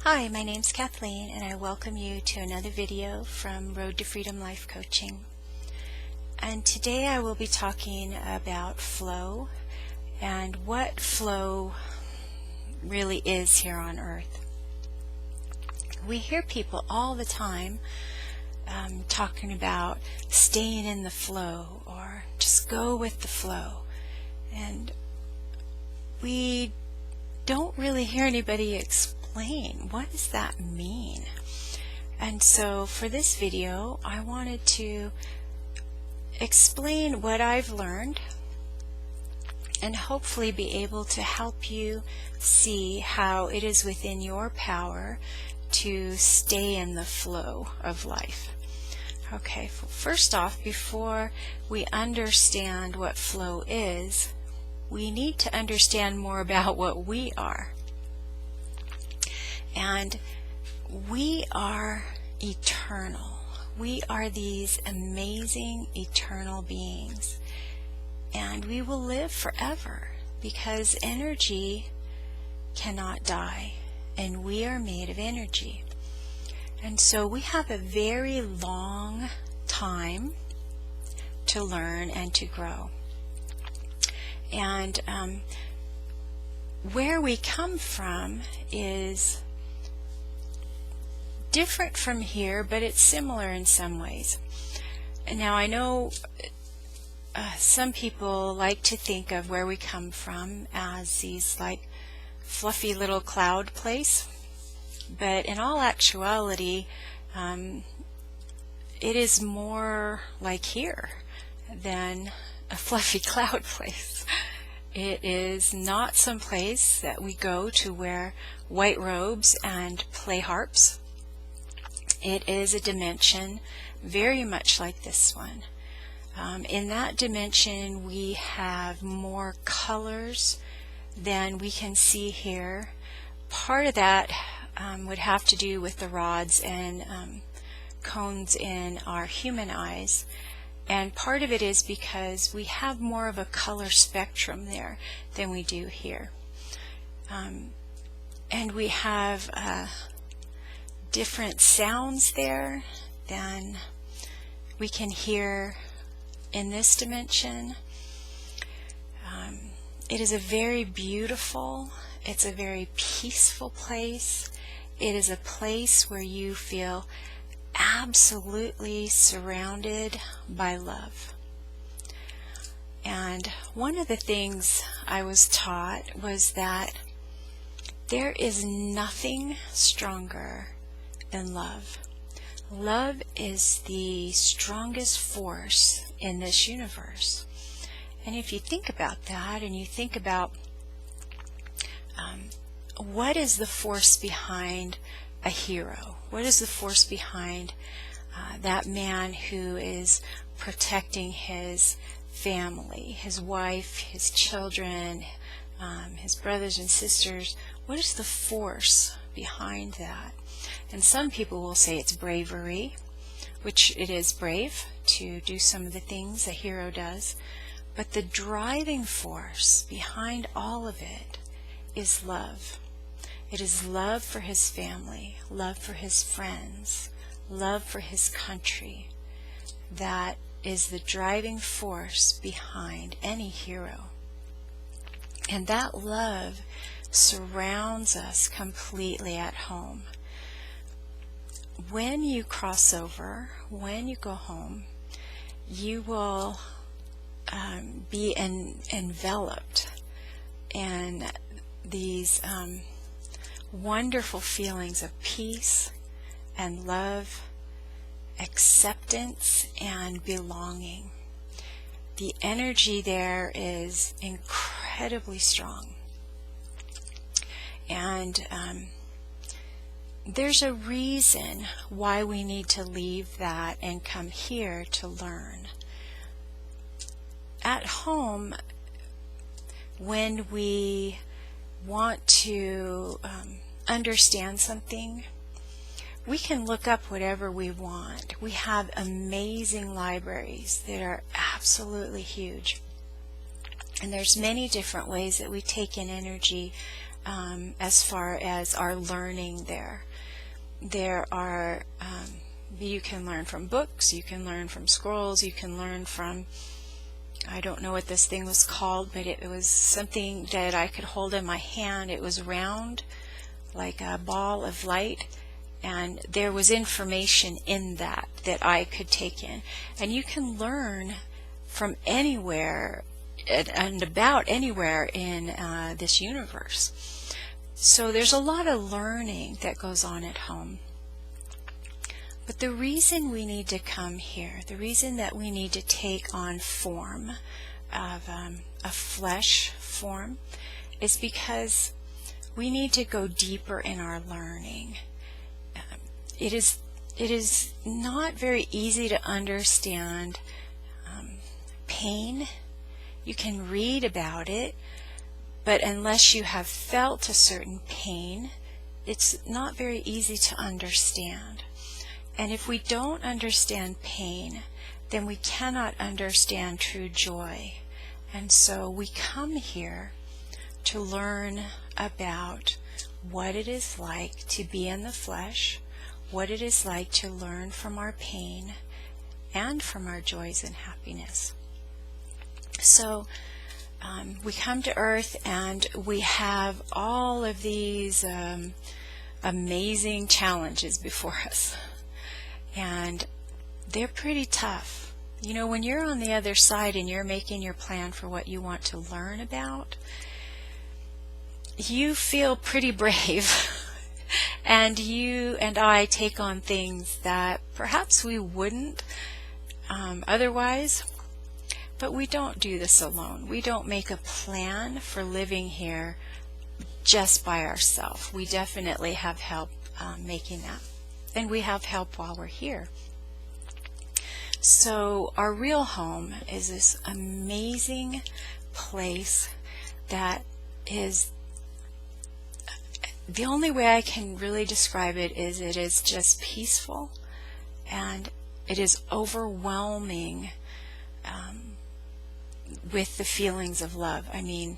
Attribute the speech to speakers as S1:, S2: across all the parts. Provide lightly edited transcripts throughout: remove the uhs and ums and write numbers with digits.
S1: Hi, my name's Kathleen and I welcome you to another video from Road to Freedom Life Coaching. And today I will be talking about flow and what flow really is here on earth. We hear people all the time talking about staying in the flow or just go with the flow. And we don't really hear anybody explain what does that mean. And so for this video I wanted to explain what I've learned and hopefully be able to help you see how it is within your power to stay in the flow of life. Okay, first off, before we understand what flow is, we need to understand more about what we are. And we are eternal. We are these amazing eternal beings. And we will live forever because energy cannot die. And we are made of energy. And so we have a very long time to learn and to grow. And where we come from is different from here, but it's similar in some ways. And now I know some people like to think of where we come from as these like fluffy little cloud place, but in all actuality it is more like here than a fluffy cloud place. It is not some place that we go to wear white robes and play harps. It is a dimension very much like this one. In that dimension we have more colors than we can see here. Part of that would have to do with the rods and cones in our human eyes. And part of it is because we have more of a color spectrum there than we do here. And we have different sounds there than we can hear in this dimension. It is a very beautiful, it's a very peaceful place. It is a place where you feel absolutely surrounded by love. And one of the things I was taught was that there is nothing stronger than love. Love is the strongest force in this universe. And if you think about that and you think about what is the force behind a hero? What is the force behind that man who is protecting his family, his wife, his children, his brothers and sisters? What is the force behind that? And some people will say it's bravery, which it is brave to do some of the things a hero does. But the driving force behind all of it is love. It is love for his family, love for his friends, love for his country. That is the driving force behind any hero. And that love surrounds us completely at home. When you cross over, when you go home, you will be enveloped in these wonderful feelings of peace and love, acceptance and belonging. The energy there is incredibly strong. And there's a reason why we need to leave that and come here to learn. At home, when we want to understand something, we can look up whatever we want. We have amazing libraries that are absolutely huge. And there's many different ways that we take in energy as far as our learning there. There are, you can learn from books, you can learn from scrolls, you can learn from, I don't know what this thing was called, but it was something that I could hold in my hand. It was round, like a ball of light, and there was information in that I could take in. And you can learn from anywhere and about anywhere in this universe. So there's a lot of learning that goes on at home. But the reason we need to come here, the reason that we need to take on form of a flesh form, is because we need to go deeper in our learning. It is not very easy to understand pain. You can read about it, but unless you have felt a certain pain, it's not very easy to understand. And if we don't understand pain, then we cannot understand true joy. And so we come here to learn about what it is like to be in the flesh, what it is like to learn from our pain and from our joys and happiness. So we come to earth and we have all of these amazing challenges before us. And they're pretty tough. You know, when you're on the other side and you're making your plan for what you want to learn about, you feel pretty brave. And you and I take on things that perhaps we wouldn't otherwise. But we don't do this alone. We don't make a plan for living here just by ourselves. We definitely have help making that. And we have help while we're here. So our real home is this amazing place that is, the only way I can really describe it is just peaceful, and it is overwhelming with the feelings of love. I mean,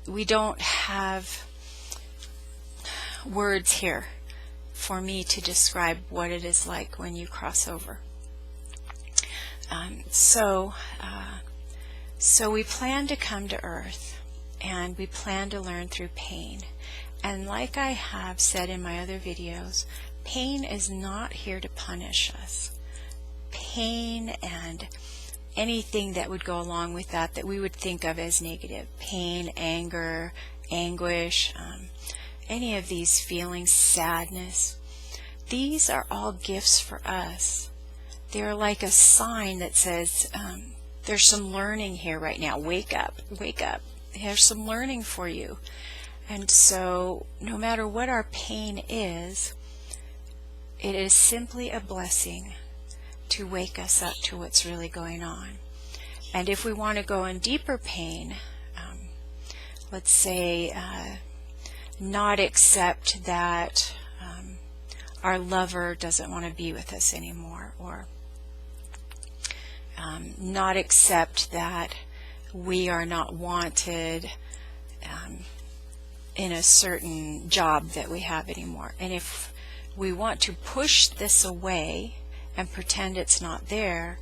S1: we don't have words here for me to describe what it is like when you cross over. So we plan to come to earth, and we plan to learn through pain. And like I have said in my other videos, pain is not here to punish us. Pain and anything that would go along with that we would think of as negative, pain, anger, anguish, any of these feelings, sadness, these are all gifts for us. They're like a sign that says, there's some learning here right now. Wake up, wake up. There's some learning for you. And so no matter what our pain is, it is simply a blessing to wake us up to what's really going on. And if we want to go in deeper pain, let's say not accept that our lover doesn't want to be with us anymore, or not accept that we are not wanted in a certain job that we have anymore. And if we want to push this away and pretend it's not there,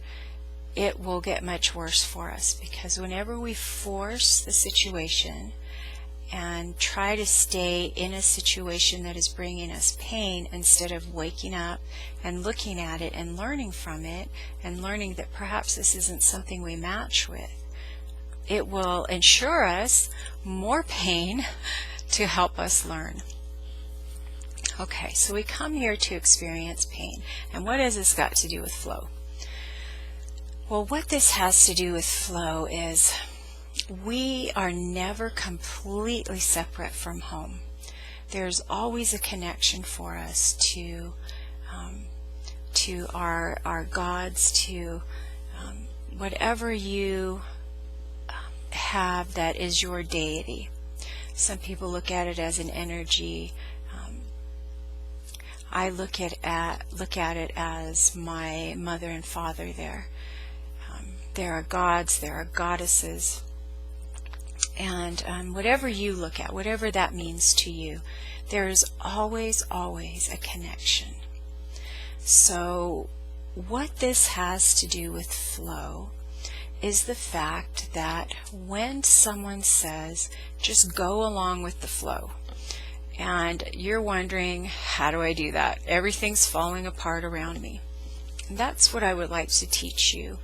S1: it will get much worse for us, because whenever we force the situation and try to stay in a situation that is bringing us pain, instead of waking up and looking at it and learning from it, and learning that perhaps this isn't something we match with, it will ensure us more pain to help us learn. Okay, so we come here to experience pain. And what has this got to do with flow? Well, what this has to do with flow is we are never completely separate from home. There's always a connection for us to our gods, to whatever you have that is your deity. Some people look at it as an energy. I look at it as my mother and father there. There are gods, there are goddesses, And whatever you look at, whatever that means to you, there is always, always a connection. So what this has to do with flow is the fact that when someone says, just go along with the flow, and you're wondering, how do I do that? Everything's falling apart around me. And that's what I would like to teach you,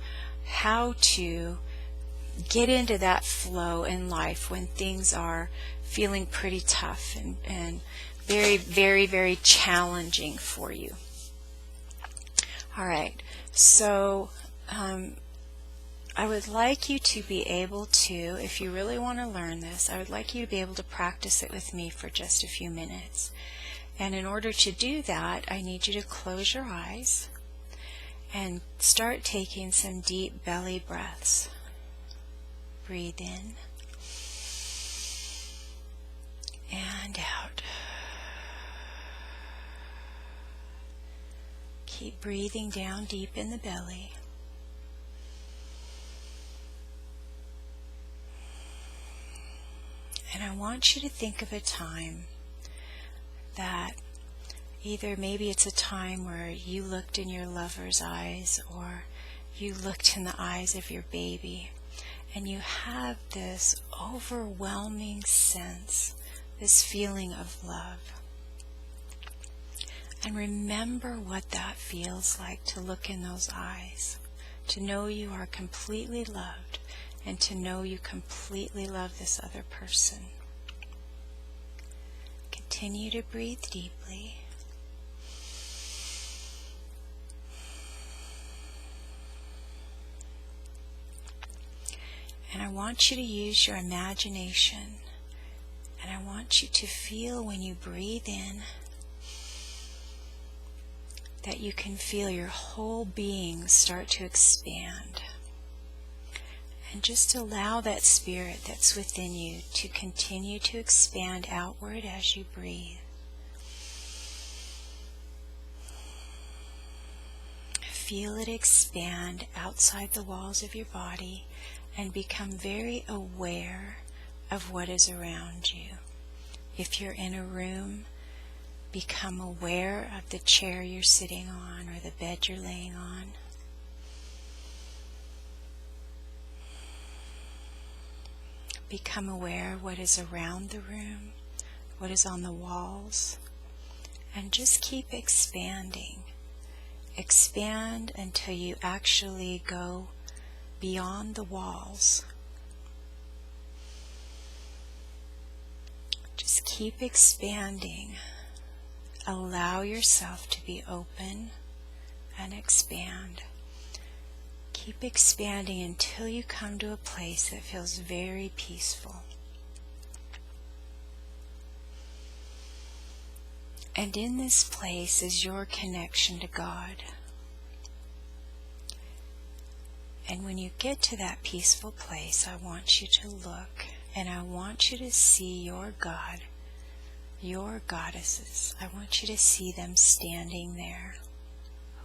S1: how to get into that flow in life when things are feeling pretty tough and very, very, very challenging for you. All right, so I would like you to be able to, if you really want to learn this, I would like you to be able to practice it with me for just a few minutes. And in order to do that, I need you to close your eyes and start taking some deep belly breaths. Breathe in and out. Keep breathing down deep in the belly. And I want you to think of a time that either maybe it's a time where you looked in your lover's eyes or you looked in the eyes of your baby, and you have this overwhelming sense, this feeling of love. And remember what that feels like to look in those eyes, to know you are completely loved, and to know you completely love this other person. Continue to breathe deeply. And I want you to use your imagination, and I want you to feel when you breathe in that you can feel your whole being start to expand. And just allow that spirit that's within you to continue to expand outward as you breathe. Feel it expand outside the walls of your body and become very aware of what is around you. If you're in a room, become aware of the chair you're sitting on or the bed you're laying on. Become aware of what is around the room, what is on the walls, and just keep expanding. Expand until you actually go beyond the walls. Just keep expanding. Allow yourself to be open and expand. Keep expanding until you come to a place that feels very peaceful. And in this place is your connection to God. And when you get to that peaceful place, I want you to look, and I want you to see your God, your goddesses. I want you to see them standing there.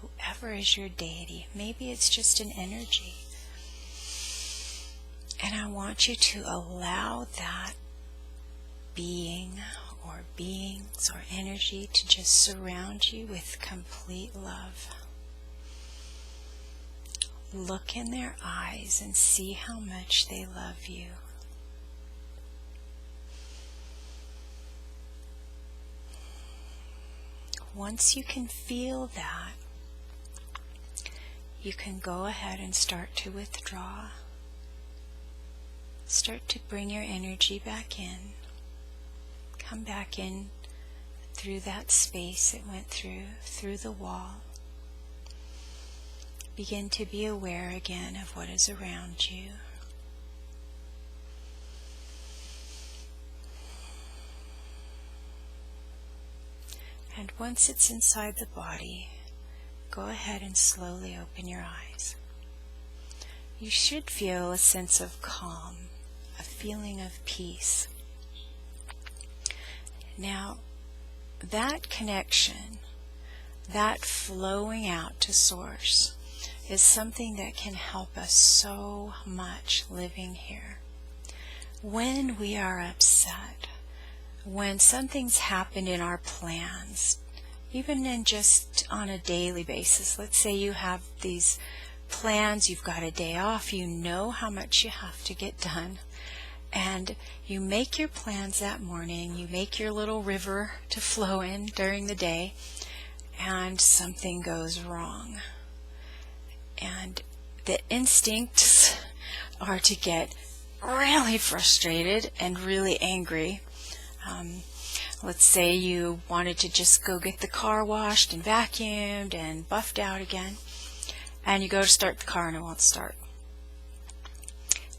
S1: Whoever is your deity, maybe it's just an energy. And I want you to allow that being or beings or energy to just surround you with complete love. Look in their eyes and see how much they love you. Once you can feel that, you can go ahead and start to withdraw. Start to bring your energy back in. Come back in through that space it went through the wall. Begin to be aware again of what is around you. And once it's inside the body, go ahead and slowly open your eyes. You should feel a sense of calm, a feeling of peace. Now, that connection, that flowing out to Source, is something that can help us so much living here. When we are upset, when something's happened in our plans, even in just on a daily basis, let's say you have these plans, you've got a day off, you know how much you have to get done, and you make your plans that morning, you make your little river to flow in during the day, and something goes wrong. And the instincts are to get really frustrated and really angry. Let's say you wanted to just go get the car washed and vacuumed and buffed out again, and you go to start the car and it won't start.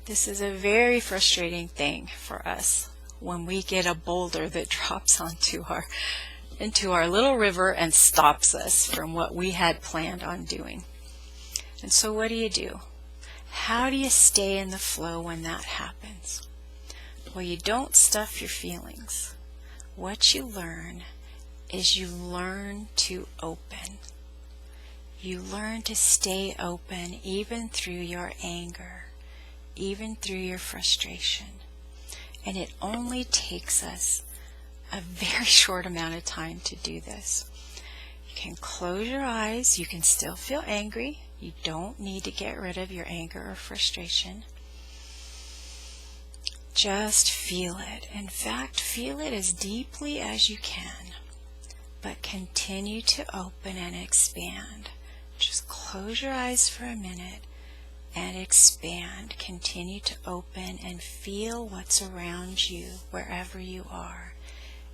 S1: This is a very frustrating thing for us when we get a boulder that drops into our little river and stops us from what we had planned on doing. And so what do? How do you stay in the flow when that happens? Well, you don't stuff your feelings. What you learn is you learn to open. You learn to stay open even through your anger, even through your frustration. And it only takes us a very short amount of time to do this. You can close your eyes. You can still feel angry. You don't need to get rid of your anger or frustration. Just feel it. In fact, feel it as deeply as you can. But continue to open and expand. Just close your eyes for a minute and expand. Continue to open and feel what's around you wherever you are.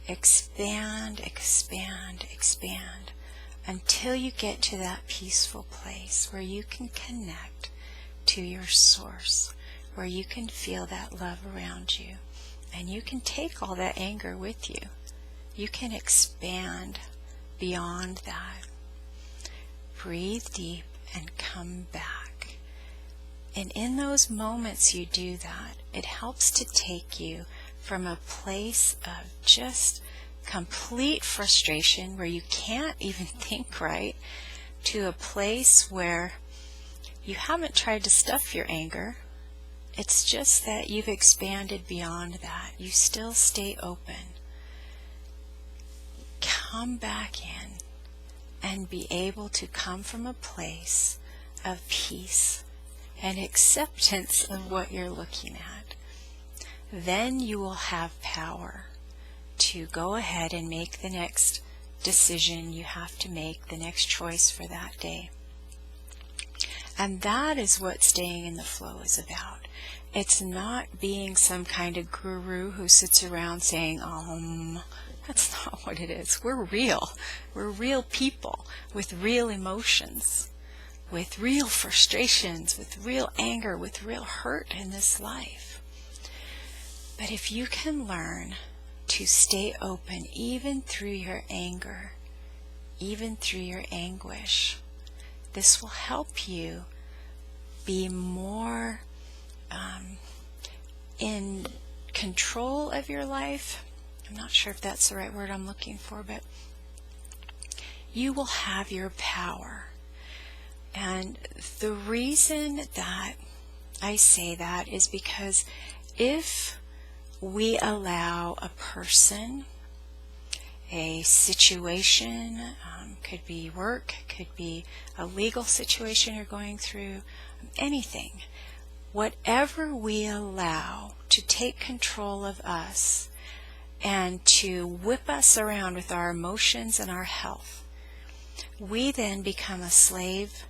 S1: Expand, expand, expand until you get to that peaceful place where you can connect to your source, where you can feel that love around you, and you can take all that anger with you. You can expand beyond that. Breathe deep and come back. And in those moments you do that, it helps to take you from a place of just complete frustration where you can't even think right to a place where you haven't tried to stuff your anger. It's just that you've expanded beyond that. You still stay open. Come back in and be able to come from a place of peace and acceptance of what you're looking at. Then you will have power to go ahead and make the next decision you have to make, the next choice for that day. And that is what staying in the flow is about. It's not being some kind of guru who sits around saying, that's not what it is. We're real. We're real people with real emotions, with real frustrations, with real anger, with real hurt in this life. But if you can learn to stay open even through your anger, even through your anguish, this will help you be more in control of your life. I'm not sure if that's the right word I'm looking for, but you will have your power. And the reason that I say that is because if we allow a person, a situation, could be work, could be a legal situation you're going through, anything, whatever we allow to take control of us and to whip us around with our emotions and our health, we then become a slave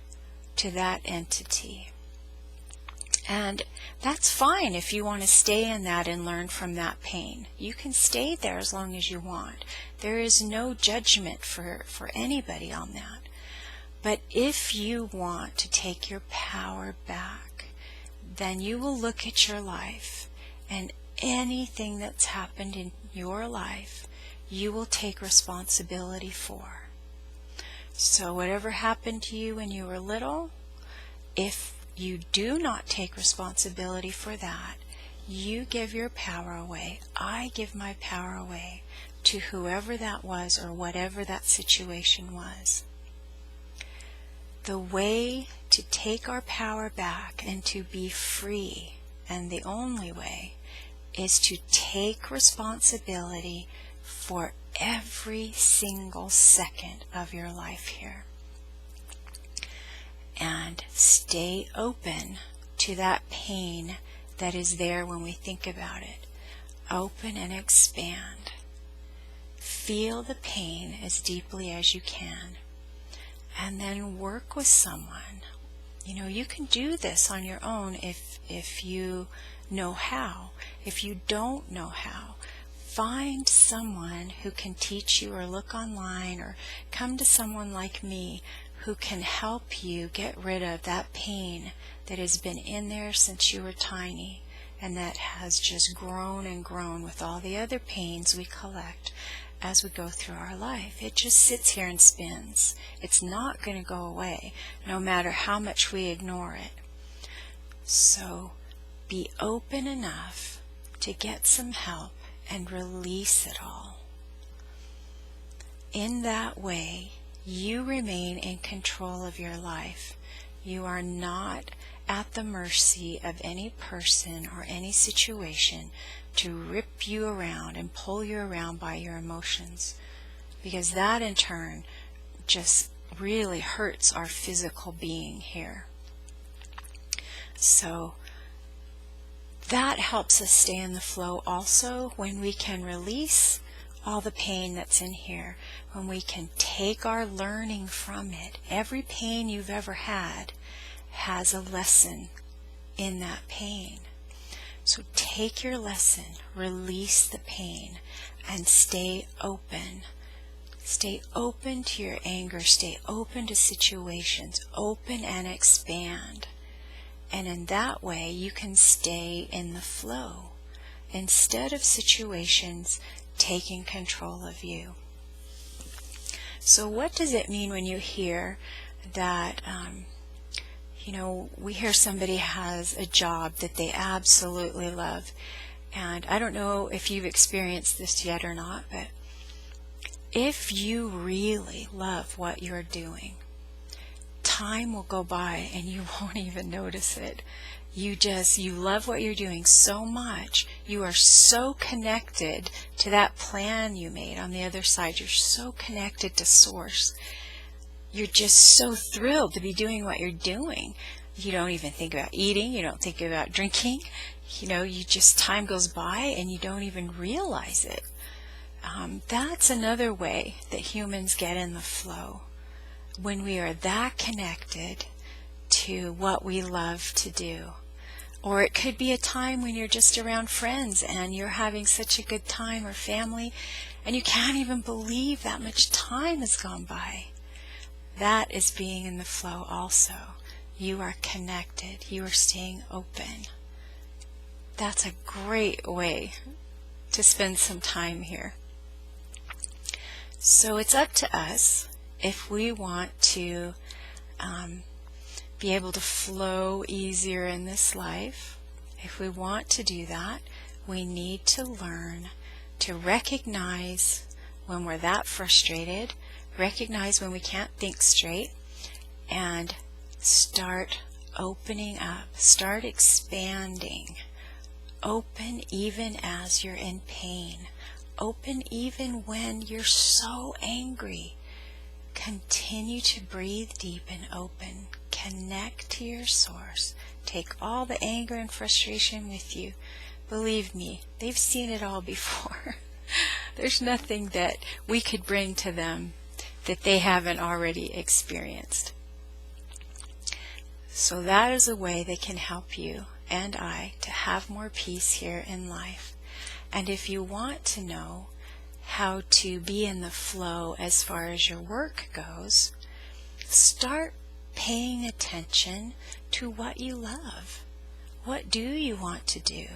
S1: to that entity. And that's fine if you want to stay in that and learn from that pain. You can stay there as long as you want. There is no judgment for anybody on that. But if you want to take your power back, then you will look at your life, and anything that's happened in your life, you will take responsibility for. So whatever happened to you when you were little, if you do not take responsibility for that, you give your power away. I give my power away to whoever that was or whatever that situation was. The way to take our power back and to be free, and the only way, is to take responsibility for every single second of your life here. And stay open to that pain that is there when we think about it. Open and expand. Feel the pain as deeply as you can. And then work with someone. You can do this on your own if you know how. If you don't know how, find someone who can teach you, or look online, or come to someone like me who can help you get rid of that pain that has been in there since you were tiny, and that has just grown and grown with all the other pains we collect as we go through our life. It just sits here and spins. It's not going to go away, no matter how much we ignore it. So be open enough to get some help and release it all. In that way, you remain in control of your life. You are not at the mercy of any person or any situation to rip you around and pull you around by your emotions, because that in turn just really hurts our physical being here. So that helps us stay in the flow also, when we can release all the pain that's in here, when we can take our learning from it. Every pain you've ever had has a lesson in that pain. So take your lesson, release the pain, and stay open. Stay open to your anger, stay open to situations, open and expand. And in that way you can stay in the flow, instead of situations taking control of you. So what does it mean when you hear that, we hear somebody has a job that they absolutely love? And I don't know if you've experienced this yet or not, but if you really love what you're doing, time will go by and you won't even notice it. You love what you're doing so much. You are so connected to that plan you made on the other side. You're so connected to Source. You're just so thrilled to be doing what you're doing. You don't even think about eating. You don't think about drinking. Time goes by and you don't even realize it. That's another way that humans get in the flow, when we are that connected to what we love to do. Or it could be a time when you're just around friends and you're having such a good time, or family, and you can't even believe that much time has gone by. That is being in the flow also. You are connected. You are staying open. That's a great way to spend some time here. So it's up to us if we want to be able to flow easier in this life. If we want to do that, we need to learn to recognize when we're that frustrated, recognize when we can't think straight, and start opening up, start expanding. Open even as you're in pain. Open even when you're so angry. Continue to breathe deep and open. Connect to your Source. Take all the anger and frustration with you. Believe me, they've seen it all before. There's nothing that we could bring to them that they haven't already experienced. So that is a way they can help you and I to have more peace here in life. And if you want to know how to be in the flow as far as your work goes, start paying attention to what you love. What do you want to do?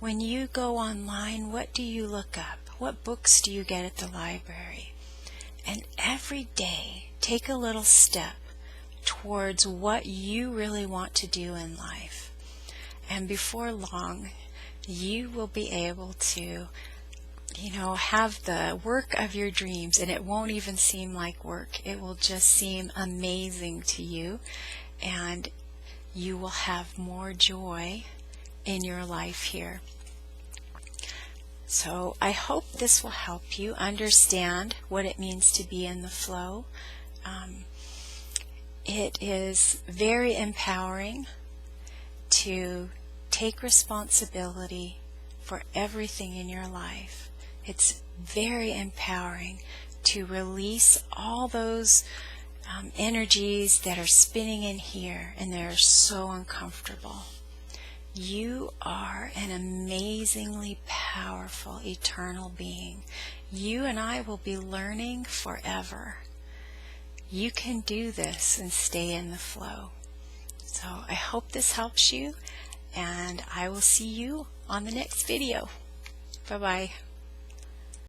S1: When you go online, what do you look up? What books do you get at the library? And every day, take a little step towards what you really want to do in life. And before long, you will be able to, have the work of your dreams, and it won't even seem like work. It will just seem amazing to you, and you will have more joy in your life here. So I hope this will help you understand what it means to be in the flow. It is very empowering to take responsibility for everything in your life. It's very empowering to release all those energies that are spinning in here and they're so uncomfortable. You are an amazingly powerful eternal being. You and I will be learning forever. You can do this and stay in the flow. So I hope this helps you, and I will see you on the next video. Bye-bye.